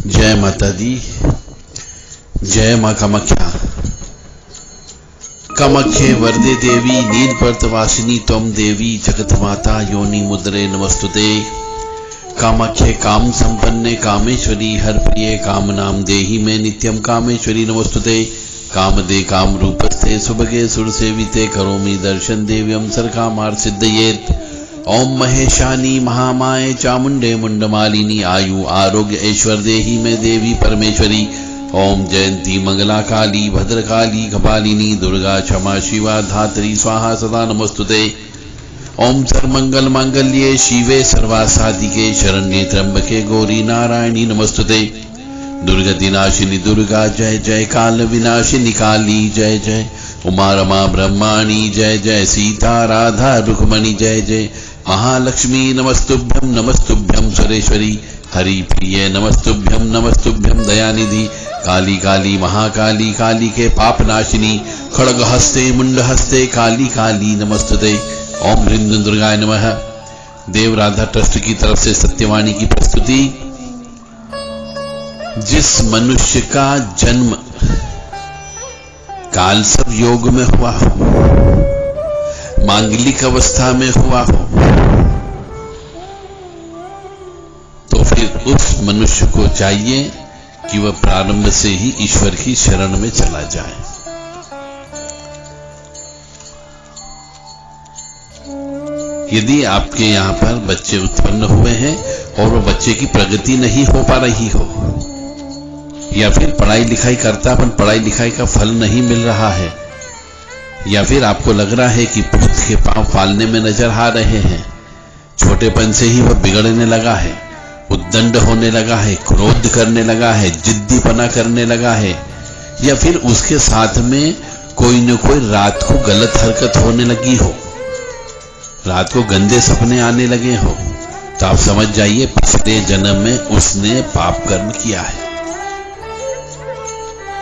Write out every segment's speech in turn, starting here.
जय माता दी। जय माँ कामाख्या। कामाख्ये वरदे देवी नीलपर्तवासिनी त्वं देवी जगत माता योनि मुद्रे नमस्तुते। कामाख्ये काम संपन्ने कामेश्वरी हर प्रिय काम नाम देहि में नित्यम कामेश्वरी नमस्तुते। कामदे काम रूपस्ते सुभगे सुर सेविते करोमि दर्शन देव्यम सर्कामार्थ सिद्धयेत्। ओम महेशानी महामाये चामुंडे मुंडमालिनी आयु आरोग्य ऐश्वर देहि में देवी परमेश्वरी। ओम जयंती मंगला काली भद्रकाली कपालिनी दुर्गा क्षमा शिवा धात्री स्वाहा सदा नमस्तुते। ओम सर्वमंगल मांगल्ये शिवे सर्वासाधिके शरण्ये त्र्यंबके गौरी नारायणी नमस्तुते। दुर्गति नाशिनी दुर्गा जय जय। काल विनाशिनी काली जय जय। उमा रमा ब्रह्माणी जय जय। सीता राधा रुक्मणी जय जय। महालक्ष्मी नमस्तुभ्यं सुरेश्वरी हरि प्रिय नमस्तुभ्यं दयानिधि। काली काली महाकाली काली के पाप नाशिनी खड़ग हस्ते मुंड हस्ते काली काली नमस्तुते। ओम ह्रीं दुर्गाय नमः। देव राधा ट्रस्ट की तरफ से सत्यवाणी की प्रस्तुति। जिस मनुष्य का जन्म कालसर्प योग में हुआ हो, मांगलिक अवस्था में हुआ हो, तो फिर उस मनुष्य को चाहिए कि वह प्रारंभ से ही ईश्वर की शरण में चला जाए। यदि आपके यहां पर बच्चे उत्पन्न हुए हैं और वो बच्चे की प्रगति नहीं हो पा रही हो, या फिर पढ़ाई लिखाई करता पर पढ़ाई लिखाई का फल नहीं मिल रहा है, या फिर आपको लग रहा है कि पूत के पांव फालने में नजर आ रहे हैं, छोटेपन से ही वह बिगड़ने लगा है, उद्दंड होने लगा है, क्रोध करने लगा है, जिद्दीपना करने लगा है, या फिर उसके साथ में कोई न कोई रात को गलत हरकत होने लगी हो, रात को गंदे सपने आने लगे हो, तो आप समझ जाइए पिछले जन्म में उसने पाप कर्म किया है।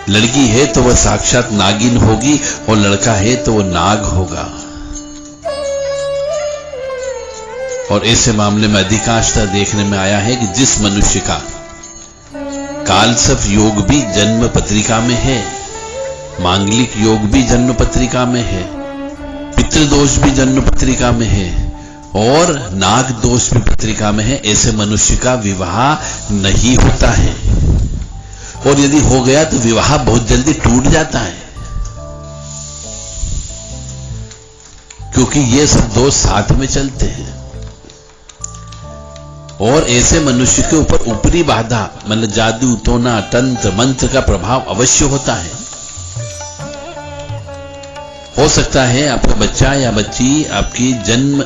लड़की है तो वह साक्षात नागिन होगी और लड़का है तो वह नाग होगा। और ऐसे मामले में अधिकांशतः देखने में आया है कि जिस मनुष्य का कालसर्प योग भी जन्म पत्रिका में है, मांगलिक योग भी जन्म पत्रिका में है, पितृदोष भी जन्म पत्रिका में है और नाग दोष भी पत्रिका में है, ऐसे मनुष्य का विवाह नहीं होता है। और यदि हो गया तो विवाह बहुत जल्दी टूट जाता है, क्योंकि ये सब दोष साथ में चलते हैं। और ऐसे मनुष्य के ऊपर ऊपरी बाधा मतलब जादू टोना तंत्र मंत्र का प्रभाव अवश्य होता है। हो सकता है आपका बच्चा या बच्ची आपकी जन्म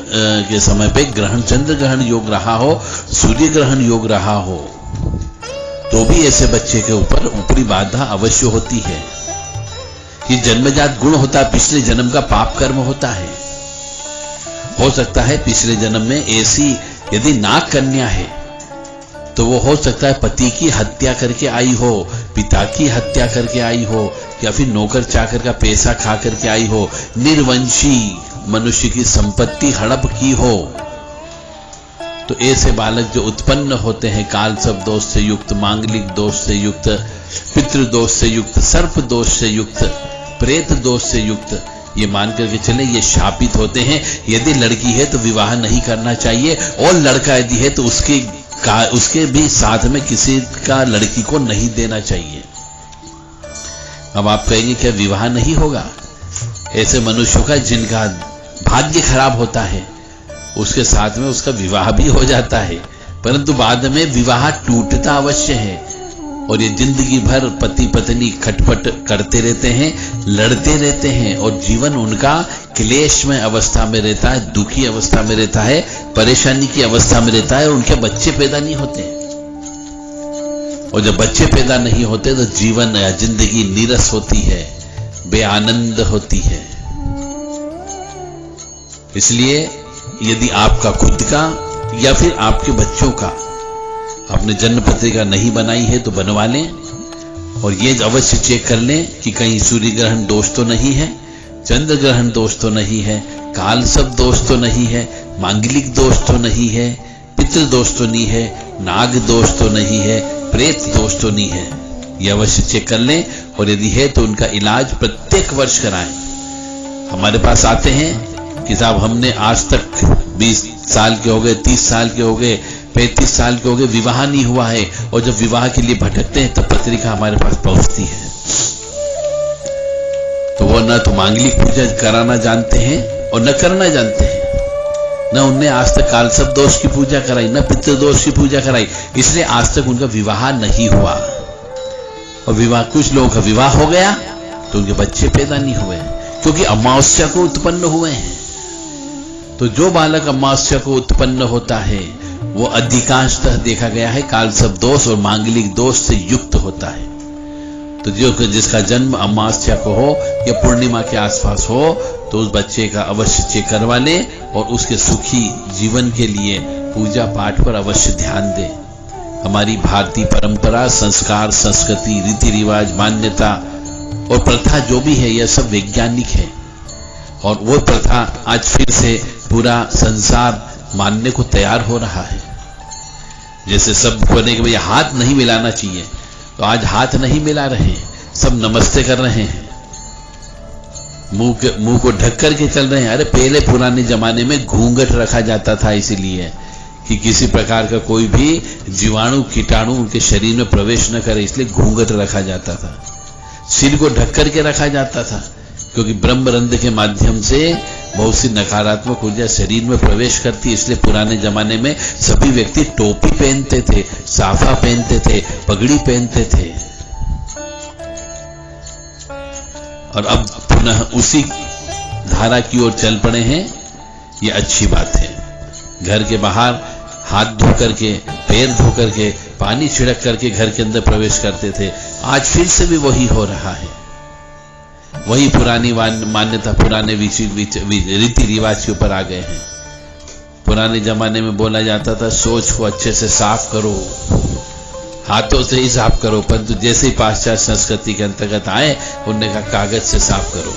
के समय पे ग्रहण चंद्र ग्रहण योग रहा हो, सूर्य ग्रहण योग रहा हो, तो भी ऐसे बच्चे के ऊपर ऊपरी बाधा अवश्य होती है। ये जन्मजात गुण होता है, पिछले जन्म का पाप कर्म होता है। हो सकता है पिछले जन्म में ऐसी यदि नाग कन्या है तो वो हो सकता है पति की हत्या करके आई हो, पिता की हत्या करके आई हो, या फिर नौकर चाकर का पैसा खा करके आई हो, निर्वंशी मनुष्य की संपत्ति हड़प की हो। तो ऐसे बालक जो उत्पन्न होते हैं कालसर्प दोष से युक्त, मांगलिक दोष से युक्त, पितृदोष से युक्त, सर्प दोष से युक्त, प्रेत दोष से युक्त, ये मान करके चले ये शापित होते हैं। यदि लड़की है तो विवाह नहीं करना चाहिए, और लड़का यदि है तो उसके भी साथ में किसी का लड़की को नहीं देना चाहिए। अब आप कहेंगे क्या विवाह नहीं होगा? ऐसे मनुष्यों का जिनका भाग्य खराब होता है उसके साथ में उसका विवाह भी हो जाता है, परंतु बाद में विवाह टूटता अवश्य है। और ये जिंदगी भर पति पत्नी खटपट करते रहते हैं, लड़ते रहते हैं, और जीवन उनका क्लेशमय अवस्था में रहता है, दुखी अवस्था में रहता है, परेशानी की अवस्था में रहता है, और उनके बच्चे पैदा नहीं होते। और जब बच्चे पैदा नहीं होते तो जीवन या जिंदगी नीरस होती है, बेआनंद होती है। इसलिए यदि आपका खुद का या फिर आपके बच्चों का आपने जन्म पत्रिका नहीं बनाई है तो बनवा लें, और ये अवश्य चेक कर लें कि कहीं सूर्य ग्रहण दोष तो नहीं है, चंद्र ग्रहण दोष तो नहीं है, कालसर्प दोष तो नहीं है, मांगलिक दोष तो नहीं है, पितृ दोष तो नहीं है, नाग दोष तो नहीं है, प्रेत दोष तो नहीं है। ये अवश्य चेक कर लें, और यदि है तो उनका इलाज प्रत्येक वर्ष कराएं। हमारे पास आते हैं कि साहब हमने आज तक 20 साल के हो गए, 30 साल के हो गए, 35 साल के हो गए, विवाह नहीं हुआ है, और जब विवाह के लिए भटकते हैं तब पत्रिका हमारे पास पहुंचती है। तो वो न तो मांगलिक पूजा कराना जानते हैं और न करना जानते हैं, न उनने आज तक कालसर्प दोष की पूजा कराई, न पितृदोष की पूजा कराई, इसलिए आज तक उनका विवाह नहीं हुआ। और विवाह, कुछ लोगों का विवाह हो गया तो उनके बच्चे पैदा नहीं हुए, क्योंकि अमावस्या को उत्पन्न हुए हैं। तो जो बालक अमावस्या को उत्पन्न होता है वो अधिकांशतः देखा गया है कालसर्प दोष और मांगलिक दोष से युक्त होता है। तो जिसका जन्म अमावस्या को हो या पूर्णिमा के आसपास हो तो उस बच्चे का अवश्य चेक करवा ले, और उसके सुखी जीवन के लिए पूजा पाठ पर अवश्य ध्यान दे। हमारी भारतीय परंपरा, संस्कार, संस्कृति, रीति रिवाज, मान्यता और प्रथा जो भी है यह सब वैज्ञानिक है, और वो प्रथा आज फिर से पूरा संसार मानने को तैयार हो रहा है। जैसे सब बोलने के भैया हाथ नहीं मिलाना चाहिए, तो आज हाथ नहीं मिला रहे हैं, सब नमस्ते कर रहे हैं, मुंह को ढक करके चल रहे हैं। अरे पहले पुराने जमाने में घूंघट रखा जाता था, इसीलिए कि किसी प्रकार का कोई भी जीवाणु कीटाणु उनके शरीर में प्रवेश न करे, इसलिए घूंघट रखा जाता था। सिर को ढक करके रखा जाता था, क्योंकि ब्रह्मरंध्र के माध्यम से बहुत सी नकारात्मक ऊर्जा शरीर में प्रवेश करती है। इसलिए पुराने जमाने में सभी व्यक्ति टोपी पहनते थे, साफा पहनते थे, पगड़ी पहनते थे, और अब पुनः उसी धारा की ओर चल पड़े हैं। ये अच्छी बात है। घर के बाहर हाथ धो करके, पैर धो करके, पानी छिड़क करके घर के अंदर प्रवेश करते थे, आज फिर से भी वही हो रहा है। वही पुरानी मान्यता, पुराने रीति रिवाज के ऊपर आ गए हैं। पुराने जमाने में बोला जाता था सोच को अच्छे से साफ करो, हाथों से ही साफ करो, परंतु जैसे ही पाश्चात्य संस्कृति के अंतर्गत आए उन्होंने कहा कागज से साफ करो,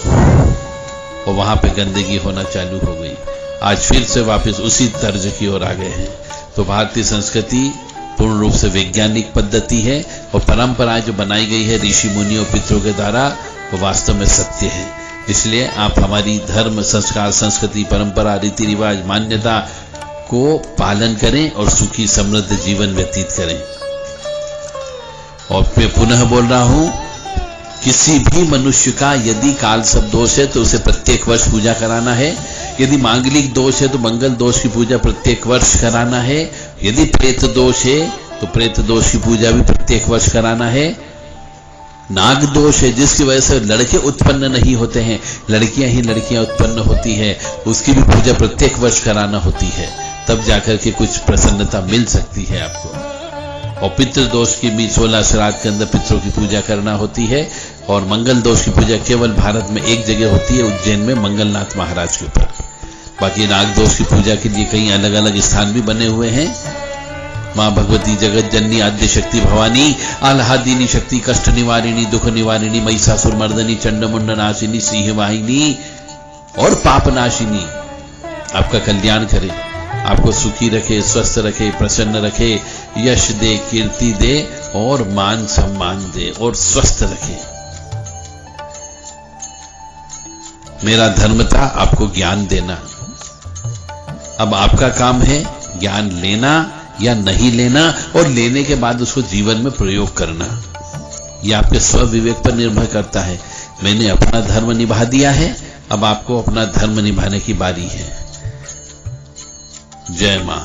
और वहां पे गंदगी होना चालू हो गई। आज फिर से वापस उसी तर्ज की ओर आ गए हैं। तो भारतीय संस्कृति पूर्ण रूप से वैज्ञानिक पद्धति है, और परंपरा जो बनाई गई है ऋषि मुनियों पितरों के द्वारा वो वास्तव में सत्य है। इसलिए आप हमारी धर्म, संस्कार, संस्कृति, परंपरा, रीति रिवाज, मान्यता को पालन करें और सुखी समृद्ध जीवन व्यतीत करें। और मैं पुनः बोल रहा हूं, किसी भी मनुष्य का यदि कालसर्प दोष है तो उसे प्रत्येक वर्ष पूजा कराना है। यदि मांगलिक दोष है तो मंगल दोष की पूजा प्रत्येक वर्ष कराना है। यदि प्रेत दोष है तो प्रेत दोष की पूजा भी प्रत्येक वर्ष कराना है। नाग दोष है जिसकी वजह से लड़के उत्पन्न नहीं होते हैं, लड़कियां ही लड़कियां उत्पन्न होती है, उसकी भी पूजा प्रत्येक वर्ष कराना होती है, तब जाकर के कुछ प्रसन्नता मिल सकती है आपको। और पितृ दोष की भी 16 श्राद्ध के अंदर पितरों की पूजा करना होती है। और मंगल दोष की पूजा केवल भारत में एक जगह होती है, उज्जैन में मंगलनाथ महाराज के ऊपर। बाकी नाग दोष की पूजा के लिए कई अलग अलग स्थान भी बने हुए हैं। मां भगवती, जगत जननी, आद्य शक्ति भवानी, आह्लादिनी शक्ति, कष्ट निवारिणी, दुख निवारिणी, महिषासुर मर्दनी, चंडमुंड नाशिनी, सिंह वाहिनी और पाप नाशिनी आपका कल्याण करे, आपको सुखी रखे, स्वस्थ रखे, प्रसन्न रखे, यश दे, कीर्ति दे और मान सम्मान दे और स्वस्थ रखे। मेरा धर्म था आपको ज्ञान देना। अब आपका काम है ज्ञान लेना या नहीं लेना, और लेने के बाद उसको जीवन में प्रयोग करना। यह आपके स्व विवेक पर निर्भर करता है। मैंने अपना धर्म निभा दिया है, अब आपको अपना धर्म निभाने की बारी है। जय मां।